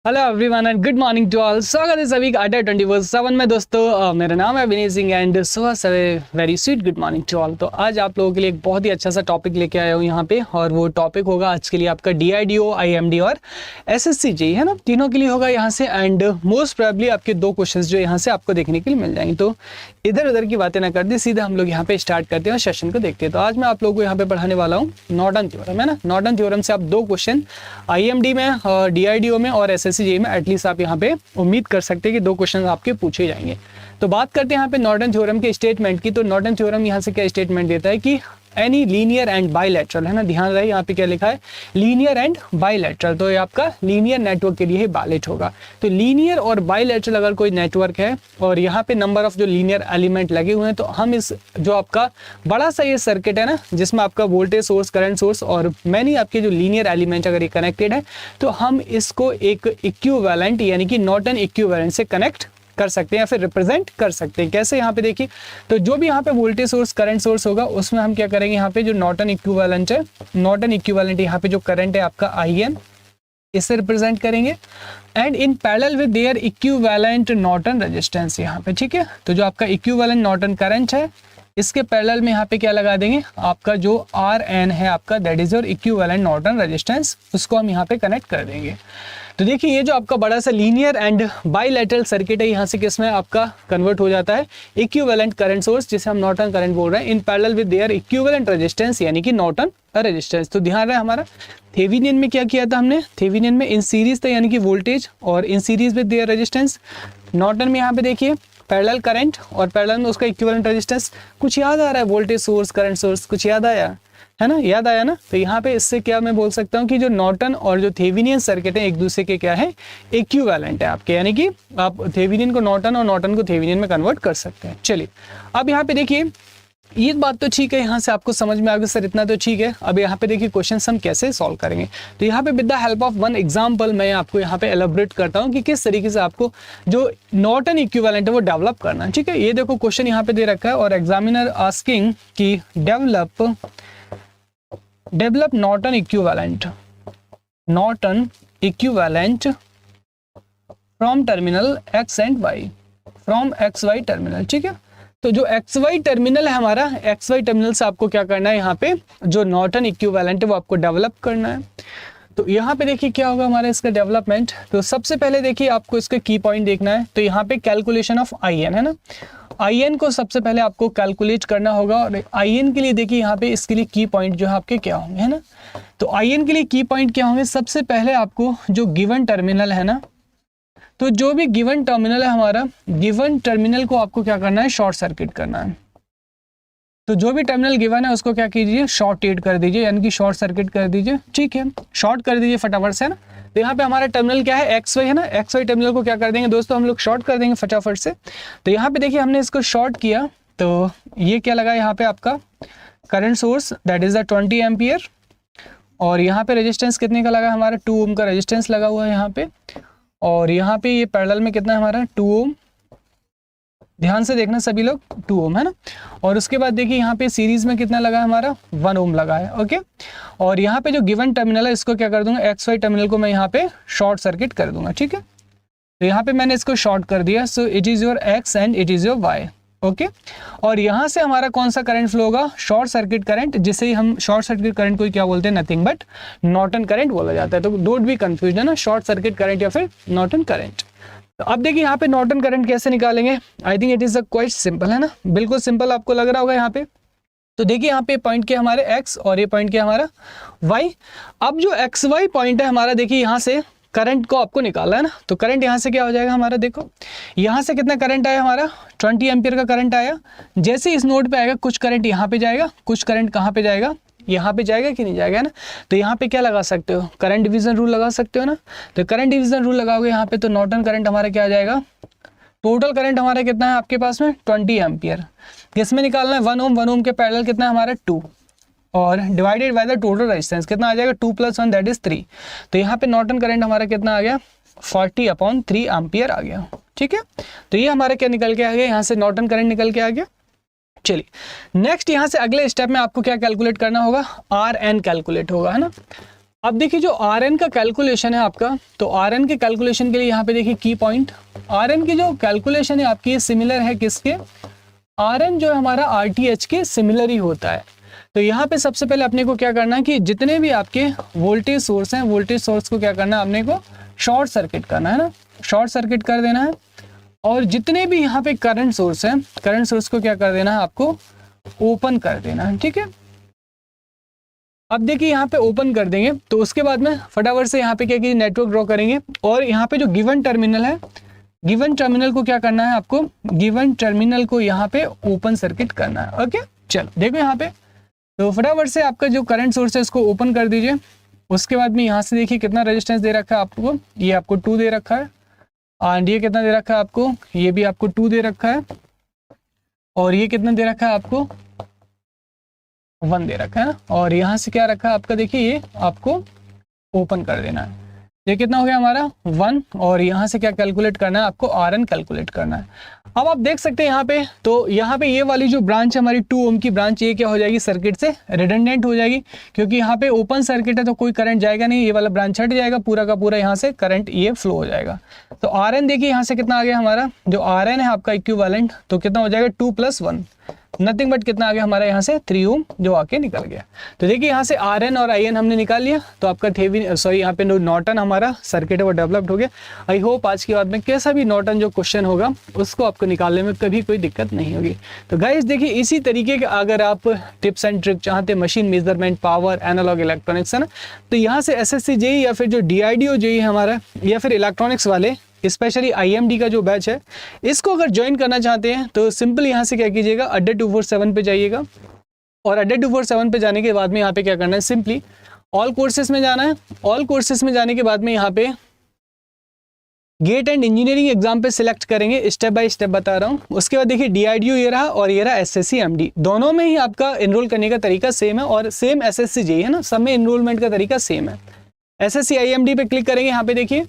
Hello everyone and good morning to all. स्वागत है सभी का अड्डा 24/7 में। दोस्तों मेरा नाम है विनीत सिंह एंड सुबह से very sweet good morning to all. तो आज आप लोगों के लिए एक बहुत ही अच्छा सा टॉपिक लेके आया हूँ यहाँ पे, और वो टॉपिक होगा आज के लिए आपका DIDO, IMD और SSC JEE है ना, तीनों के लिए होगा यहाँ से। एंड मोस्ट प्रोबेबली आपके 2 क्वेश्चंस जो यहाँ से आपको देखने के लिए मिल जाएंगे। तो इधर उधर की बातें ना कर दी, सीधा हम लोग यहाँ पे स्टार्ट करते हैं और सेशन को देखते हैं। तो आज मैं आप लोगों को यहाँ पे पढ़ाने वाला हूँ नॉर्टन थ्योरम है ना। नॉर्टन थ्योरम से आप 2 क्वेश्चन IMD में, DIDO में और SSC JEE में एटलीस्ट आप यहाँ पे उम्मीद कर सकते हैं कि 2 क्वेश्चन आपके पूछे जाएंगे। तो बात करते हैं यहाँ पे नॉर्टन थ्योरम के स्टेटमेंट की। तो नॉर्टन थ्योरम यहाँ से क्या स्टेटमेंट देता है कि एनी लीनियर एंड बाइलेटरल है ना, ध्यान रहे यहाँ पे क्या लिखा है, लीनियर एंड बाइलेटरल। तो ये आपका लीनियर नेटवर्क के लिए ही वैलिड होगा। तो लीनियर और बाइलेटरल अगर कोई नेटवर्क है और यहाँ पे नंबर ऑफ जो लीनियर एलिमेंट लगे हुए हैं, तो हम इस जो आपका बड़ा सा ये सर्किट है ना, जिसमें आपका वोल्टेज सोर्स, करंट सोर्स और मैनी आपके जो लीनियर एलिमेंट अगर ये कनेक्टेड है, तो हम इसको एक इक्विवेलेंट यानी कि नॉर्टन इक्विवेलेंट से कनेक्ट कर सकते हैं या फिर रिप्रेजेंट कर सकते हैं। कैसे, यहाँ पे देखिए, तो जो भी यहाँ पे वोल्टेज सोर्स, करंट सोर्स होगा, उसमें हम क्या करेंगे, यहाँ पे जो नॉर्टन इक्विवेलेंट है, नॉर्टन इक्विवेलेंट यहाँ पे जो करंट है आपका IN, इससे रिप्रेजेंट करेंगे। And in parallel with their equivalent Norton resistance यहाँ पे, ठीक है। तो जो आपका इक्विवेलेंट नॉर्टन करंट है, इसके पैरेलल में यहाँ पे क्या लगा देंगे, आपका जो RN है आपका, that is your equivalent Norton resistance, उसको हम यहाँ पे कनेक्ट कर देंगे। तो देखिए ये जो आपका बड़ा सा लीनियर एंड बाइलेटरल सर्किट है, यहाँ से किसमें आपका कन्वर्ट हो जाता है, इक्विवेलेंट करंट सोर्स, जिसे हम नॉर्टन करंट बोल रहे हैं, in parallel with their equivalent resistance यानी कि नॉर्टन रेजिस्टेंस। तो ध्यान रहे हमारा थेवेनिन में क्या किया था हमने, थेवेनिन में इन सीरीज था यानी कि वोल्टेज, और in series with their resistance. Norton में यहाँ पे देखिए पैरेलल करंट और पैरेलल में उसका इक्विवेलेंट रेजिस्टेंस। कुछ याद आ रहा है, वोल्टेज सोर्स, करंट सोर्स, कुछ याद आया है ना, याद आया ना। तो यहाँ पे इससे क्या मैं बोल सकता हूँ कि जो नॉर्टन और जो थेवेनिन सर्किट है एक दूसरे के क्या है, इक्विवेलेंट है आपके, यानी कि आप थेवेनिन को नॉर्टन और नॉर्टन को थेवेनिन में कन्वर्ट कर सकते हैं। चलिए अब यहाँ पे देखिए, ये बात तो ठीक है, यहाँ से आपको समझ में आ गया सर, इतना तो ठीक है। अब यहाँ पे देखिए क्वेश्चन हम कैसे सॉल्व करेंगे। तो यहाँ पे with the help of one example मैं आपको यहाँ पे एलाबोरेट करता हूँ कि किस तरीके से आपको जो नॉर्टन इक्विवेलेंट है वो डेवलप करना है, ठीक है। ये देखो क्वेश्चन यहाँ पे दे रखा है और एग्जामिनर आस्किंग कि develop Norton equivalent from terminal X and Y, from XY terminal, ठीक है। तो जो XY टर्मिनल है हमारा, XY टर्मिनल से आपको क्या करना है, यहाँ पे जो नॉर्टन इक्विवेलेंट है वो आपको डेवलप करना है। तो यहाँ पे देखिए क्या होगा हमारा इसका डेवलपमेंट। तो सबसे पहले देखिए आपको इसका की पॉइंट देखना है। तो यहाँ पे कैलकुलेशन ऑफ IN है ना, IN को सबसे पहले आपको कैलकुलेट करना होगा। और IN के लिए देखिए यहाँ पे इसके लिए की पॉइंट जो है आपके क्या होंगे, है ना। तो IN के लिए की पॉइंट क्या होंगे, सबसे पहले आपको जो गिवन टर्मिनल है ना, तो जो भी गिवन टर्मिनल है हमारा, गिवन टर्मिनल को आपको क्या करना है, शॉर्ट सर्किट करना है। तो जो भी टर्मिनल गिवन है उसको क्या कीजिए, शॉर्टेड कर दीजिए, यानी कि शॉर्ट सर्किट कर दीजिए, ठीक है। शॉर्ट कर दीजिए फटाफट से ना। तो यहाँ पे हमारा टर्मिनल क्या है, XY है ना, XY टर्मिनल को क्या कर देंगे दोस्तों, हम लोग शॉर्ट कर देंगे फटाफट से। तो यहाँ पे देखिए हमने इसको शॉर्ट किया, तो ये क्या लगा यहाँ पे आपका current source, that is the 20 ampere. और यहाँ पे रेजिस्टेंस कितने का लगा हमारा, 2 ओम का रेजिस्टेंस लगा हुआ है यहाँ पे। और यहाँ पे ये पैरेलल में कितना है हमारा, 2 ओम, ध्यान से देखना सभी लोग, 2 ओम है ना। और उसके बाद देखिए यहाँ पे सीरीज में कितना लगा है हमारा, 1 ओम लगा है, ओके। और यहाँ पे जो गिवन टर्मिनल है इसको क्या कर दूंगा, XY टर्मिनल को मैं यहाँ पे शॉर्ट सर्किट कर दूंगा, ठीक है। तो यहाँ पे मैंने इसको शॉर्ट कर दिया। So it is your X and it is your Y, okay. और यहाँ से हमारा कौन सा करंट फ्लो होगा, शॉर्ट सर्किट करंट, जिसे हम शॉर्ट सर्किट करंट को क्या बोलते हैं, नथिंग बट नॉर्टन करंट बोला जाता है। तो डोंट बी कंफ्यूज है ना, शॉर्ट सर्किट करंट या फिर नॉर्टन करंट। तो अब देखिए यहाँ पे नॉर्टन करंट कैसे निकालेंगे, I think it is quite simple है ना, बिल्कुल सिंपल आपको लग रहा होगा यहाँ पे। तो देखिए यहाँ पे पॉइंट क्या हमारे X और ये पॉइंट क्या हमारा Y। अब जो XY पॉइंट है हमारा, देखिए यहाँ से करंट को आपको निकाला है ना। तो करंट यहाँ से क्या हो जाएगा हमारा, देखो यहाँ से कितना करंट आया हमारा, 20 एम्पियर का करंट आया। जैसे इस नोड पे आएगा कुछ करंट यहाँ पे जाएगा, कुछ करंट कहाँ पे जाएगा, यहाँ पे जाएगा कि नहीं जाएगा ना। तो यहाँ पे क्या लगा सकते हो, करंट डिवीजन रूल लगा सकते हो ना। तो करंट डिवीजन रूल लगाओगे यहाँ पे, तो नॉर्टन करंट हमारा क्या आ जाएगा, टोटल करंट हमारा कितना है आपके पास में, 20 एम्पियर। किसमें निकालना है, 1 ओम, 1 ओम के पैरेलल कितना है हमारा 2, और divided by the total resistance कितना आ जाएगा, 2 + 1 दैट इज 3। तो यहाँ पे नॉर्टन करंट हमारा कितना आ गया, 40/3 एम्पियर आ गया, ठीक है। तो ये हमारा क्या निकल के आ गया, यहाँ से नॉर्टन करंट निकल के आ गया। चलिए नेक्स्ट यहाँ से अगले स्टेप में आपको क्या कैलकुलेट करना होगा, RN कैलकुलेट होगा, है ना। अब देखिए जो आर एन का कैलकुलेशन है आपका, तो आर एन के कैलकुलेशन के लिए यहाँ पे देखिए की पॉइंट, आर एन की जो कैलकुलेशन है आपकी सिमिलर है किसके, आर एन जो है हमारा आर टी एच के सिमिलर ही होता है। तो यहाँ पे सबसे पहले अपने को क्या करना है कि जितने भी आपके वोल्टेज सोर्स हैं, वोल्टेज सोर्स को क्या करना है अपने को शॉर्ट सर्किट करना है ना, शॉर्ट सर्किट कर देना है। और जितने भी यहाँ पे करंट सोर्स हैं, करंट सोर्स को क्या कर देना है आपको ओपन कर देना है, ठीक है। अब देखिए यहाँ पे ओपन कर देंगे तो उसके बाद में फटाफट से यहाँ पे क्या कीजिए नेटवर्क ड्रॉ करेंगे और यहाँ पे जो गिवन टर्मिनल है, गिवन टर्मिनल को क्या करना है आपको, गिवन टर्मिनल को यहाँ पे ओपन सर्किट करना है। ओके चलो देखो यहाँ पे, तो फटाफट से आपका जो करंट सोर्स है इसको ओपन कर दीजिए। उसके बाद में यहाँ से देखिए कितना रेजिस्टेंस दे रखा है आपको, ये आपको 2 दे रखा है, एंड ये कितना दे रखा है आपको, ये भी आपको 2 दे रखा है, और ये कितना दे रखा है आपको 1 दे रखा है ना। और यहाँ से क्या रखा है आपका, देखिए ये आपको ओपन कर देना है। ये कितना हो गया हमारा 1, और यहाँ से क्या कैलकुलेट करना है आपको आर एन कैलकुलेट करना है। अब आप देख सकते हैं यहाँ पे, तो यहाँ पे ये वाली जो ब्रांच है हमारी 2 ओम की ब्रांच, ये क्या हो जाएगी सर्किट से रिडंडेंट हो जाएगी, क्योंकि यहाँ पे ओपन सर्किट है तो कोई करंट जाएगा नहीं, ये वाला ब्रांच हट जाएगा, पूरा का पूरा यहाँ से करंट ये फ्लो हो जाएगा। तो आर एन देखिए यहाँ से कितना आ गया हमारा, जो आर एन है आपका इक्विवेलेंट, तो कितना हो जाएगा 2 + 1 नथिंग बट कितना आ गया हमारा यहाँ से 3 ओम जो आके निकल गया। तो देखिए यहाँ से आर एन और आई एन हमने निकाल लिया, तो आपका थेवेनिन सॉरी यहाँ पे नॉर्टन हमारा सर्किट है वो डेवलप्ड हो गया। आई होप आज के बाद में कैसा भी नॉर्टन जो क्वेश्चन होगा उसको आपको निकालने में कभी कोई दिक्कत नहीं होगी। तो गाइस देखिए इसी तरीके के अगर आप टिप्स एंड ट्रिक चाहते हैं machine measurement, power, analogue, electronics है ना, तो यहाँ से SSC JEE या फिर जो DIDO JEE हमारा या फिर इलेक्ट्रॉनिक्स वाले स्पेशली IMD का जो बैच है इसको अगर ज्वाइन करना चाहते हैं तो सिंपल यहाँ से क्या कीजिएगा अड्डा 247 पे जाइएगा, और अड्डा 247 पे जाने के बाद में यहाँ पे क्या करना है सिंपली ऑल कोर्सेज में जाना है। ऑल कोर्सेज में जाने के बाद में यहाँ पे गेट एंड इंजीनियरिंग एग्जाम पे सिलेक्ट करेंगे, स्टेप बाय स्टेप बता रहा हूँ। उसके बाद देखिए DIDO ये रहा और ये रहा SSC MD, दोनों में ही आपका इनरोल करने का तरीका सेम है और सेम SSC JEE है ना, सब में इनरोलमेंट का तरीका सेम है। SSC IMD पे क्लिक करेंगे, यहाँ पे देखिए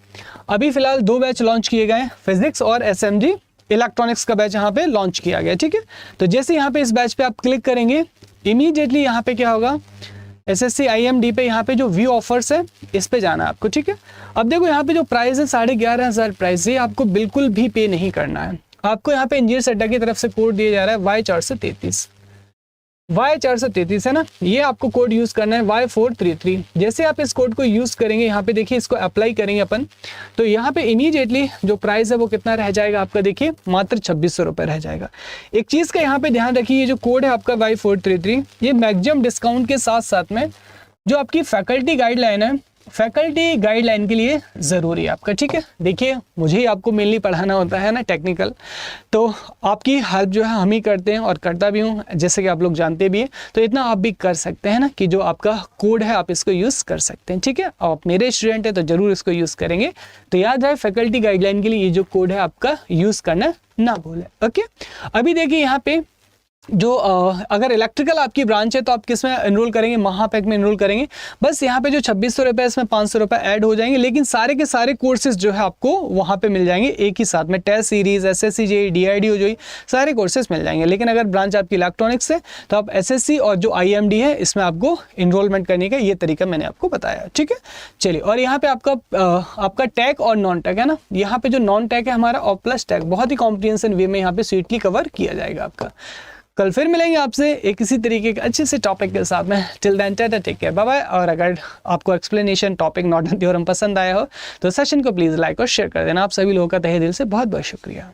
अभी फिलहाल 2 बैच लॉन्च किए गए हैं, फिजिक्स और SMG इलेक्ट्रॉनिक्स का बैच यहाँ पे लॉन्च किया गया, ठीक है। तो जैसे यहाँ पे इस बैच पे आप क्लिक करेंगे इमीडिएटली यहाँ पे क्या होगा SSC IMD पे यहाँ पे जो व्यू ऑफर्स है इस पे जाना है आपको, ठीक है। अब देखो यहाँ पे जो प्राइस है 11,500 प्राइस, ये आपको बिल्कुल भी पे नहीं करना है। आपको यहाँ पे इंजीनियर अड्डा की तरफ से कोड दिया जा रहा है Y433, Y433 है ना, ये आपको कोड यूज करना है Y433। जैसे आप इस कोड को यूज करेंगे यहाँ पे देखिए इसको अप्लाई करेंगे अपन, तो यहाँ पे इमीडिएटली जो प्राइस है वो कितना रह जाएगा आपका, देखिए मात्र 2600 रुपये रह जाएगा। एक चीज़ का यहाँ पे ध्यान रखिए, ये जो कोड है आपका Y433 ये मैक्सिमम डिस्काउंट के साथ साथ में जो आपकी फैकल्टी गाइडलाइन है, फैकल्टी गाइडलाइन के लिए ज़रूरी है आपका, ठीक है। देखिए मुझे ही आपको मेनली पढ़ाना होता है ना टेक्निकल, तो आपकी हेल्प जो है हम ही करते हैं और करता भी हूँ, जैसे कि आप लोग जानते भी हैं। तो इतना आप भी कर सकते हैं ना कि जो आपका कोड है आप इसको यूज़ कर सकते हैं, ठीक है। आप मेरे स्टूडेंट हैं तो ज़रूर इसको यूज़ करेंगे। तो याद रहे फैकल्टी गाइडलाइन के लिए ये जो कोड है आपका यूज़ करना ना भूलें, ओके। अभी देखिए यहाँ पे जो अगर इलेक्ट्रिकल आपकी ब्रांच है तो आप किस में एनरोल करेंगे, महापैक में एनरोल करेंगे। बस यहाँ पे जो 2600 रुपये इसमें 500 रुपये ऐड हो जाएंगे, लेकिन सारे के सारे कोर्सेज जो है आपको वहाँ पे मिल जाएंगे एक ही साथ में। Test series, SSC JEE, DIDO JEE सारे कोर्सेज मिल जाएंगे। लेकिन अगर ब्रांच आपकी इलेक्ट्रॉनिक्स है तो आप SSC और जो IMD है इसमें आपको इनरोलमेंट करने का ये तरीका मैंने आपको बताया, ठीक है। चलिए, और यहाँ पे आपका टैग और नॉन टैग है ना, यहाँ पे जो नॉन टैग है हमारा और प्लस टैग बहुत ही कॉम्प्रिहेंसिव वे में यहाँ पे स्वीटली कवर किया जाएगा आपका। कल फिर मिलेंगे आपसे एक इसी तरीके के अच्छे से टॉपिक के साथ में। Till then tata, take care, bye bye. और अगर आपको एक्सप्लेनेशन टॉपिक नॉर्टन थ्योरम पसंद आया हो तो सेशन को प्लीज़ लाइक और शेयर कर देना। आप सभी लोगों का तहे दिल से बहुत बहुत शुक्रिया।